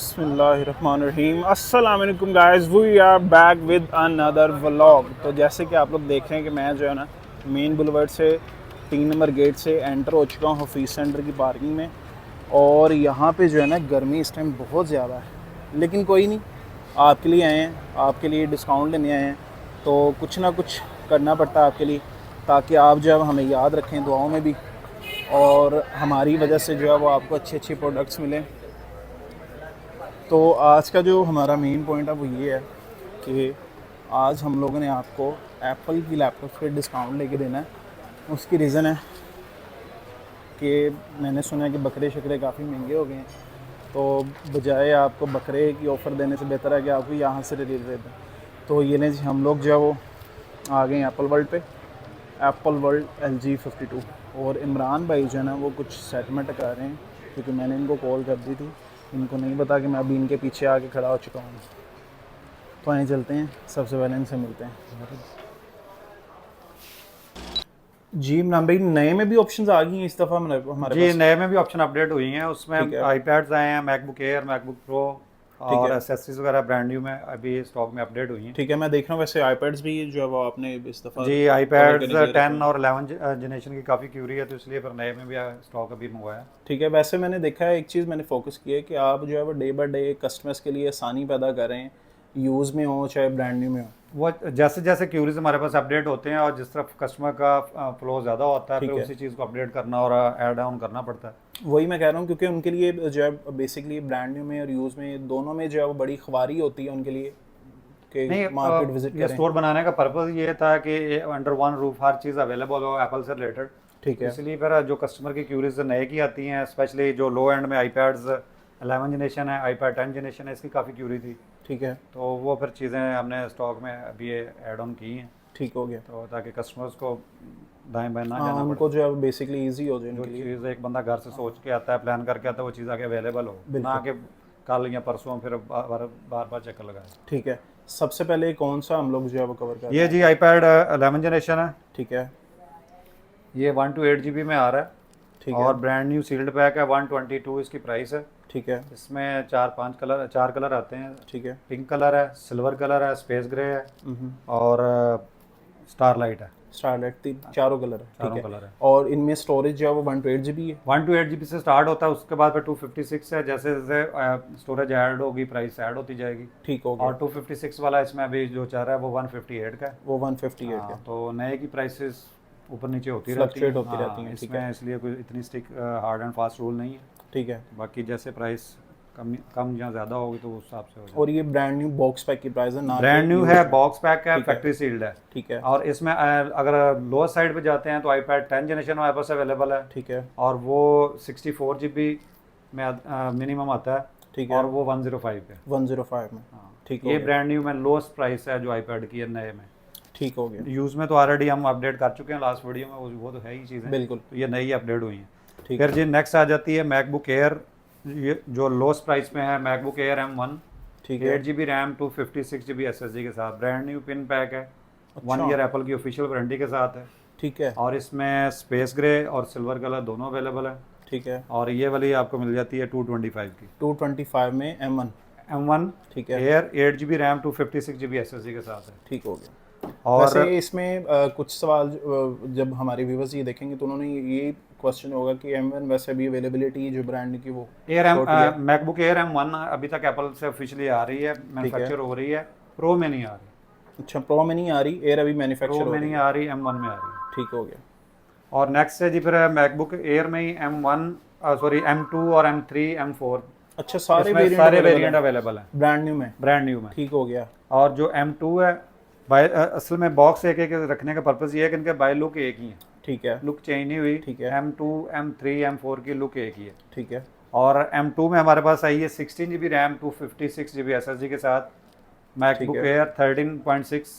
बिस्मिल्लाहिर्रहमानिर्रहीम। अस्सलाम वालेकुम guys, we are back with another vlog. तो जैसे कि आप लोग देख रहे हैं कि मैं जो है ना मेन बुलवर्ड से 3 नंबर गेट से एंटर हो चुका हूँ हफीज़ सेंटर की पार्किंग में। और यहाँ पे जो है ना गर्मी इस टाइम बहुत ज़्यादा है, लेकिन कोई नहीं, आपके लिए आए हैं, आपके लिए डिस्काउंट लेने आए हैं। तो कुछ ना कुछ करना पड़ता है आपके लिए, ताकि आप जो है हमें याद रखें दुआओं में भी, और हमारी वजह से जो है वो आपको अच्छे अच्छे प्रोडक्ट्स मिलें। तो आज का जो हमारा मेन पॉइंट है वो ये है कि आज हम लोगों ने आपको एप्पल की लैपटॉप पे डिस्काउंट लेके देना है। उसकी रीज़न है कि मैंने सुना है कि बकरे शकरे काफ़ी महंगे हो गए हैं, तो बजाय आपको बकरे की ऑफ़र देने से बेहतर है कि आपको यहाँ से रिलीज दे दें। तो ये नहीं, हम लोग जो है वो आ गए एप्पल वर्ल्ड पे, एप्पल वर्ल्ड LG52। और इमरान भाई जो है ना वो कुछ सेटलमेंट करा रहे हैं, क्योंकि मैंने इनको कॉल कर दी थी। इनको नहीं पता कि मैं अभी इनके पीछे आके खड़ा हो चुका हूँ। तो आए चलते हैं, सबसे पहले इनसे मिलते हैं। जी इमरान भाई, नए में भी ऑप्शंस आ गई हैं इस दफ़ा हमारे जी, पास? नए में भी ऑप्शन अपडेट हुई हैं। ठीक उसमें है, आईपैड्स आए हैं, मैकबुक एयर, मैकबुक प्रो ठीक और है, एसेसरीज वगैरह ब्रांड न्यू में अभी स्टॉक में अपडेट हुई हैं। ठीक है। मैं देख रहा हूँ वैसे आईपैड्स भी जो है वो आपने इस दफ़ा जी, कवर आईपैड्स करने के लिए रखे 10 हुए हैं। और 11 जनरेशन की काफ़ी क्यूरी है, तो इसलिए फिर नए में भी स्टॉक अभी मंगवाया। ठीक है। वैसे मैंने देखा है, एक चीज़ मैंने फोकस की है कि आप जो है वो डे बाय डे कस्टमर्स के लिए आसानी पैदा कर रहे हैं, यूज़ में हो चाहे ब्रांड न्यू में हो। वो जैसे जैसे क्यूरीज हमारे पास अपडेट होते हैं और जिस तरफ कस्टमर का फ्लो ज़्यादा होता है, फिर ठीक है, उसी चीज़ को अपडेट करना और ऐड ऑन करना पड़ता है। वही मैं कह रहा हूँ, क्योंकि उनके लिए जो है बेसिकली ब्रांड न्यू में और यूज़ में दोनों में जो है वो बड़ी ख्वारी होती है उनके लिए कि नहीं, मार्केट विजिट ये करें। स्टोर बनाने का पर्पज़ ये था कि अंडर वन रूफ हर चीज़ अवेलेबल हो एप्पल से रिलेटेड। ठीक तो है, इसलिए फिर जो कस्टमर की क्यूरीज नए की आती हैं, स्पेशली जो लो एंड में आईपैड्स 11 जनरेशन है, आईपैड 10 जनरेशन है, इसकी काफ़ी क्यूरी थी। ठीक है, तो वो फिर चीज़ें हमने स्टॉक में अभी ऐड ऑन की हैं, ठीक हो गया। तो ताकि कस्टमर्स को दाएं बाएं ना हाँ, जाना पड़े। उनको जो है बेसिकली इजी हो जाए जो उनके लिए। चीज़ एक बंदा घर से सोच के आता है, प्लान करके आता है, वो चीज़ आगे अवेलेबल हो, ना बिल्कुल, कि कल या परसों फिर बार बार बार चक्कर लगाए। ठीक है। सबसे पहले कौन सा हम लोग जो है वो कवर कर रहे ये हैं? जी आईपैड 11 जनरेशन है। ठीक है, ये 1 to 8 GB में आ रहा है ठीक है, और ब्रांड न्यू सील्ड पैक है। 122 इसकी प्राइस है। ठीक है, इसमें चार कलर आते हैं। ठीक है। पिंक कलर है, सिल्वर कलर है, स्पेस ग्रे है हम्म। और स्टारलाइट है। स्टारलाइट तीन चारों कलर है, ठीक चारों है। कलर है। और इनमें स्टोरेज जो है वो 1 to 8 GB है? 1 to 8 GB से स्टार्ट होता है, उसके बाद फिर 256 है। जैसे जैसे स्टोरेज ऐड होगी, प्राइस ऐड होती जाएगी। ठीक हो गया। और 256 वाला इसमें अभी जो चल रहा है वो 158 का है। वो 158 का हाँ, तो नए की प्राइसेस ऊपर नीचे होती रहती फ्लक्चुएट हैं। होती रहती हाँ, हैं, ठीक है, इसमें इसलिए कोई इतनी stick hard and fast rule नहीं है। ठीक है। बाकी जैसे प्राइस कम या ज़्यादा होगी तो उस हिसाब से हो और जाएगा। ये ब्रांड न्यू बॉक्स पैक की प्राइस है, ना कि ब्रांड न्यू है, यूज्ड में? बॉक्स पैक है, ठीक है, फैक्ट्री सील्ड है। ठीक है, और इसमें अगर लोअर साइड पे जाते हैं तो आईपैड 10 जनरेशन हमारे पास अवेलेबल है ठीक है, और वो 64 GB में मिनिमम आता है ठीक और है। वो 105 पे। 105 में? हाँ, ठीक हो ये गया, ब्रांड न्यू में लोएस्ट प्राइस है जो आईपैड की है नए में। ठीक हो गया, यूज़ में तो ऑलरेडी हम अपडेट कर चुके हैं लास्ट वीडियो में, वो तो है ही चीज़ें। बिल्कुल, तो ये नई अपडेट हुई हैं। ठीक फिर है, जी नेक्स्ट आ जाती है मैकबुक एयर। ये जो लोएस्ट प्राइस में है मैकबुक एयर M1, ठीक है। 8 GB रैम, 256 GB SSD के साथ, ब्रांड न्यू पिन पैक है, वन अच्छा, ईयर एप्पल की ऑफिशियल वारंटी के साथ है। ठीक है, और इसमें स्पेस ग्रे और सिल्वर कलर दोनों अवेलेबल है। ठीक है। और ये वाली आपको मिल जाती है 225 की। 225 में M1? M1 ठीक है, air 8 GB RAM, 256 GB SSD के साथ है। ठीक हो गया। और वैसे इसमें कुछ सवाल जब हमारे व्यूवर्स ये देखेंगे तो उन्होंने ये क्वेश्चन होगा कि M1 वैसे भी अवेलेबिलिटी जो ब्रांड की वो एयर एम छोटी है। मैकबुक एयर M1 अभी तक एप्पल से ऑफिशियली आ रही है, ठीक है। मैन्युफैक्चर हो रही है। प्रो में नहीं आ रही। अच्छा, प्रो में नहीं आ रही, एयर अभी प्रो मैन्युफैक्चर हो में रही नहीं है। आ रही, M1 में आ रही है। ठीक हो गया, और नेक्स्ट है जी फिर मैकबुक एयर में ही M1, सॉरी M2 और M3 M4, अच्छा सारे इसमें वेरिएंट सारे अवेलेबल वेरिएंट है अवेलेबल हैं ब्रांड न्यू में? ब्रांड न्यू में। ठीक हो गया, और जो M2 है, असल में बॉक्स एक एक रखने का पर्पज़ ये है कि इनके बाय लुक एक ही है, ठीक है, लुक चेंज नहीं हुई। ठीक है, M2 M3 M4 की लुक एक ही है। ठीक है, और M2 में हमारे पास आई है 16 GB रैम, 256 GB SSD के साथ, ठीक मैकबुक है, एयर 13.6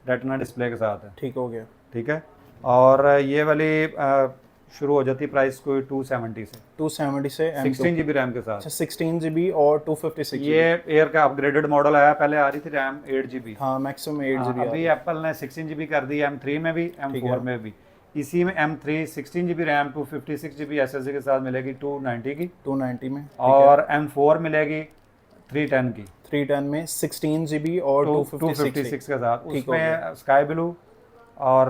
रेटिना डिस्प्ले के साथ है। ठीक हो गया। ठीक है। और ये वाली शुरू हो जाती है प्राइस कोई 270 से, 270 से M2? 16 GB रैम के साथ। अच्छा, 16 GB और 256 ये GB एयर का अपग्रेडेड मॉडल आया, पहले आ रही थी रैम 8 GB। हाँ, मैक्सिमम 8 GB आ अभी रही है। एप्पल ने 16 GB कर दी M3 में भी, ठीक है, M4 में भी। इसी में M3 16 GB RAM, 256 GB SSD के साथ मिलेगी 290 की। 290 में? ठीक है, और M4 मिलेगी 310 की 310 में 16 GB और 256 256 के साथ, ठीक हो उसमें स्काई ब्लू और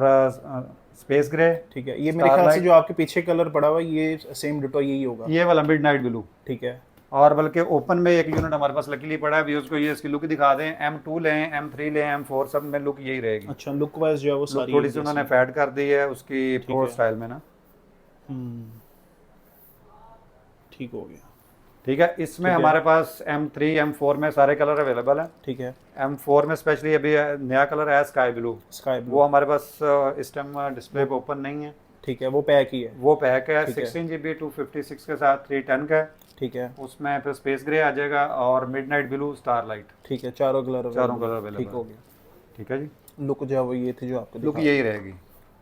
स्पेस ग्रे। ठीक है। ये मेरे ख्याल से जो आपके पीछे कलर पड़ा हुआ है ये सेम डिटो यही होगा। ये वाला मिडनाइट ब्लू। ठीक है। और बल्कि ओपन में एक यूनिट हमारे पास लकीली पड़ा है, भी उसको ये इसकी लुक दिखा दें। M2 लें, M3 लें, M4 सब में लुक यही रहेगी। अच्छा, लुक वाइज जो है वो सारी थोड़ी सी उन्होंने फैड कर दी है उसकी प्रो है। स्टाइल में ना। ठीक हो गया। ठीक है, इसमें हमारे पास M3 M4 में सारे कलर अवेलेबल हैं। ठीक है। M4 में स्पेशली अभी नया कलर है स्काई ब्लू। वो हमारे पास इस टाइम डिस्प्ले पे ओपन नहीं है। ठीक है, वो पैक ही है। वो पैक है 16 GB 256 के साथ 310 का है। ठीक है। उसमें फिर स्पेस ग्रे आ जाएगा और मिडनाइट ब्लू, स्टारलाइट। ठीक है, चारों कलर अवेलेबल। ठीक हो गया। ठीक है जी, लुक जो है वो ये थी जो आपको लुक यही रहेगी।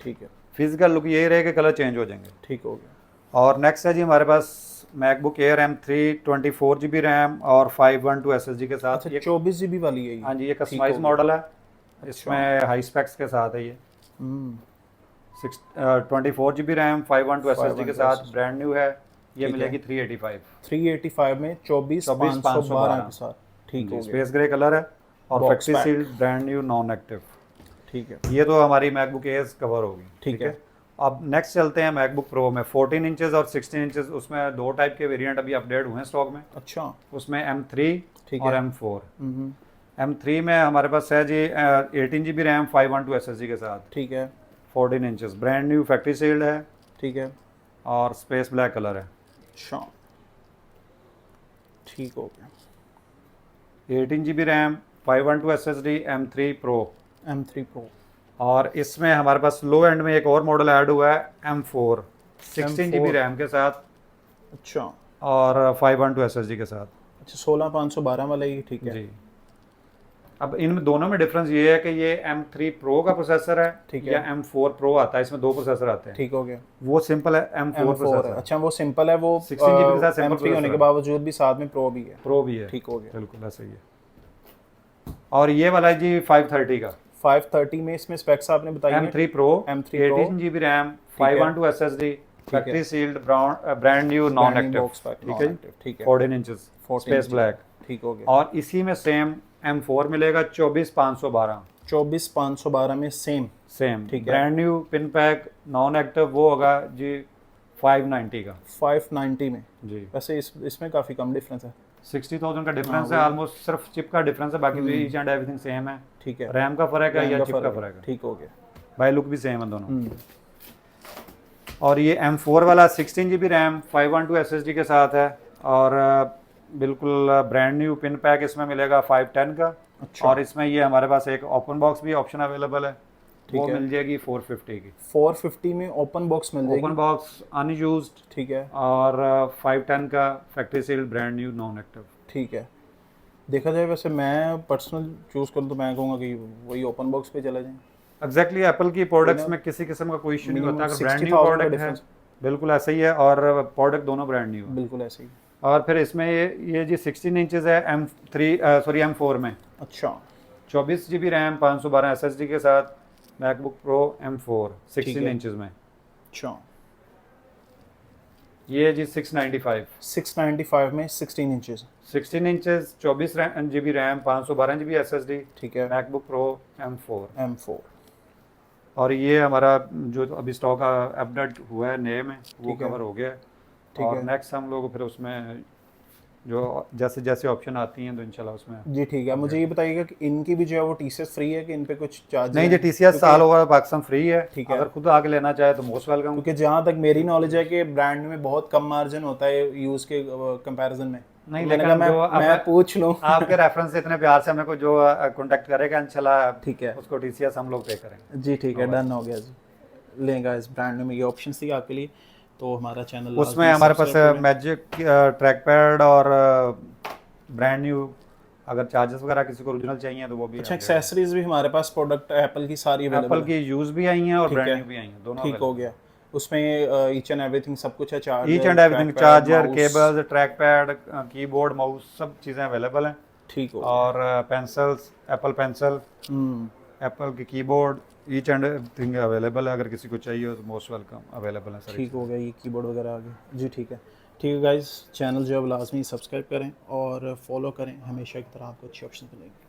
ठीक है। फिजिकल लुक यही रहेगा, कलर चेंज हो जाएंगे। ठीक हो गया। और नेक्स्ट है जी हमारे पास MacBook Air M3 24 GB RAM और 512 SSD के साथ। अच्छा, 24 GB वाली है ये? हाँ जी, ये कस्टमाइज मॉडल है। इसमें हाई स्पेक्स के साथ है ये। 24 GB रैम 512 SSD के साथ, ब्रांड न्यू है। ये मिलेगी 385 में 24512 के साथ। ठीक हो गया। स्पेस ग्रे कलर है और factory sealed, brand new, non active. ठीक है। ये तो हमारी मैकबुक एयर्स कवर होगी। ठीक है। अब नेक्स्ट चलते हैं मैकबुक प्रो में। 14 इंचेस और 16 इंचेस, उसमें दो टाइप के वेरिएंट अभी अपडेट हुए हैं स्टॉक में। अच्छा। उसमें M3 और M4। M3 में हमारे पास है जी 18 GB रैम 512 SSD के साथ। ठीक है। 14 inches, brand new, factory sealed है। ठीक है। और स्पेस ब्लैक कलर है। अच्छा, ठीक हो गया। 18 GB RAM 512 SSD M3 Pro। M3 Pro। और इसमें हमारे पास लो एंड में एक और मॉडल ऐड हुआ है M4 16 GB रैम के साथ। अच्छा। और 512 SSD के साथ। अच्छा, 16512 वाला ही। ठीक है जी। अब इन दोनों में डिफरेंस ये है कि ये M3 Pro का प्रोसेसर है, ठीक है, या M4 Pro आता है। इसमें दो प्रोसेसर आते हैं। ठीक हो गया। वो सिंपल है M4 प्रोसेसर। अच्छा, वो सिंपल है, वो 16 GB के साथ सिंपल M3 होने के बावजूद भी साथ में प्रो भी है। प्रो भी है। ठीक हो गया। बिल्कुल ऐसा ही है। और ये वाला है जी 530 का। 530 में इसमें स्पेक्स आपने बताई हैं? M3 Pro 18 GB RAM 512 SSD, factory sealed, brand new, non active. ठीक है जी। ठीक है। 14 इंचेस, स्पेस ब्लैक। ठीक हो गया। और इसी में सेम M4 मिलेगा 24512। 24512 में सेम। सेम, ठीक है। Brand new, pin pack, non active, वो होगा जी 590 का। 590 में जी। वैसे इसमें काफ़ी कम डिफरेंस है। 60,000 का डिफरेंस है ऑलमोस्ट। सिर्फ चिप का डिफरेंस है, बाकी ईच एंड एवरीथिंग सेम है। ठीक है। रैम का फर्क है या चिप का फर्क है। ठीक हो गया। बाय लुक भी सेम है दोनों। और ये M4 वाला 16 GB रैम 512 SSD के साथ है। और बिल्कुल ब्रांड न्यू, पिन पैक इसमें मिलेगा 510 का। अच्छा। और इसमें ये हमारे पास एक ओपन बॉक्स भी ऑप्शन अवेलेबल है। वो मिल जाएगी 450 की। 450 में ओपन बॉक्स मिल जाएगी। Open box unused. ठीक है। और 510 का factory sealed, brand new, non active. ठीक है। देखा जाए वैसे मैं पर्सनल चूज़ करूँ तो मैं कहूँगा कि वही ओपन बॉक्स पे चला जाए। एग्जैक्टली, एप्पल की प्रोडक्ट्स में किसी किस्म का कोई इशू नहीं होता। अगर ब्रांड न्यू प्रोडक्ट है, बिल्कुल ऐसा ही है। और प्रोडक्ट दोनों ब्रांड न्यू है। बिल्कुल ऐसे ही। और फिर इसमें ये जी 16 इंचेस है M4 में। अच्छा। 24 GB रैम 512 SSD के साथ, मैकबुक प्रो M4 16 इंचेस में। अच्छा। ये जी 695 में 16 inches. 16 inches 24 GB RAM 512 GB SSD। ठीक है। MacBook pro M4। और ये हमारा जो अभी स्टॉक अपडेट हुआ है नए में, वो कवर हो गया है। और नेक्स्ट हम लोग फिर उसमें जो जैसे जैसे ऑप्शन आती हैं तो इंशाल्लाह उसमें। जी ठीक है। मुझे ये बताइएगा कि इनकी भी जो है वो TCS फ्री है कि इन पे कुछ चार्ज नहीं जी, TCS साल ओवर पाकिस्तान फ्री है। ठीक है। अगर खुद आके लेना चाहे तो मोस्ट वेलकम। क्योंकि जहाँ तक मेरी नॉलेज है कि ब्रांड में बहुत कम मार्जिन होता है यूज़ के कंपैरिजन में। नहीं, लेकिन मैं पूछ लूँ आपके रेफरेंस से इतने प्यार से हमें को जो कांटेक्ट करेगा इंशाल्लाह, ठीक है, उसको TCS हम लोग पे करेंगे। जी ठीक है, डन हो गया जी। लेंगे इस ब्रांड में ये ऑप्शन थी आपके लिए, तो हमारा चैनल उसमें हमारे पास मैजिक ट्रैक पैड और ब्रांड न्यू, अगर चार्जेस वगैरह किसी को ओरिजिनल चाहिए तो वो भी। अच्छा, एक्सेसरीज भी हमारे पास प्रोडक्ट एप्पल की सारी अवेलेबल है। एप्पल की यूज भी आई हैं और ब्रांड न्यू भी आई हैं, दोनों। ठीक हो गया। उसमें ईच एंड एवरीथिंग सब कुछ है। Each and everything, charger, cables, track pad, keyboard, mouse, सब चीज़ें अवेलेबल हैं। ठीक हो। और पेंसिल्स, एप्पल पेंसिल, एप्पल की keyboard, each and everything available है। अगर किसी को चाहिए तो मोस्ट वेलकम, अवेलेबल है सर। ठीक हो गया, ये कीबोर्ड वगैरह आ गया जी। ठीक है। ठीक है गाइस, चैनल जो है लाजमी सब्सक्राइब करें और फॉलो करें, हमेशा की तरह आपको अच्छे ऑप्शन मिलेंगे।